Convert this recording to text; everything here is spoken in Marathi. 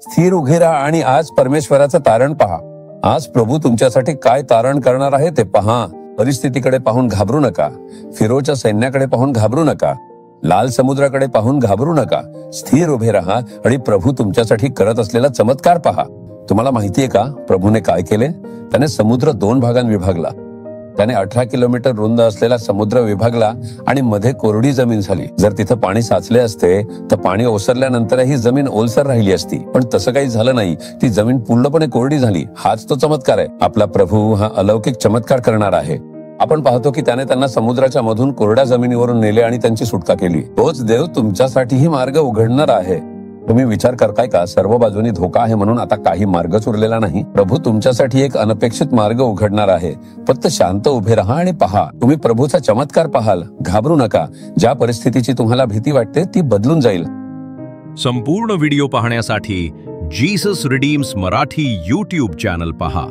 स्थिर उभे राहा आणि आज परमेश्वराचं तारण पहा. आज प्रभू तुमच्यासाठी काय तारण करणार आहे ते पहा. परिस्थितीकडे पाहून घाबरू नका. फिरोच्या सैन्याकडे पाहून घाबरू नका. लाल समुद्राकडे पाहून घाबरू नका. स्थिर उभे राहा आणि प्रभू तुमच्यासाठी करत असलेला चमत्कार पहा. तुम्हाला माहितीये का प्रभूने काय केले? त्याने समुद्र 2 भागांत विभागला. त्याने 18 किलोमीटर रुंद असलेला समुद्र विभागला आणि मध्ये कोरडी जमीन झाली. जर तिथं पाणी साचले असते तर पाणी ओसरल्यानंतरही जमीन ओलसर राहिली असती, पण तसं काही झालं नाही. ती जमीन पूर्णपणे कोरडी झाली. हाच तो चमत्कार आहे. आपला प्रभू हा अलौकिक चमत्कार करणार आहे. आपण पाहतो की त्याने त्यांना समुद्राच्या मधून कोरड्या जमिनीवरून नेले आणि त्यांची सुटका केली. तोच देव तुमच्यासाठीही मार्ग उघडणार आहे. तुम्ही विचार करताय का सर्व बाजूनी धोका आहे म्हणून आता काही मार्गच उरलेला नाही? प्रभू तुमच्यासाठी एक अनपेक्षित मार्ग उघडणार आहे. फक्त शांत उभे राहा आणि पहा. तुम्ही प्रभूचा चमत्कार पाहाल. घाबरू नका. ज्या परिस्थितीची तुम्हाला भीती वाटते ती बदलून जाईल. संपूर्ण व्हिडिओ पाहण्यासाठी Jesus redeems Marathi YouTube channel पहा.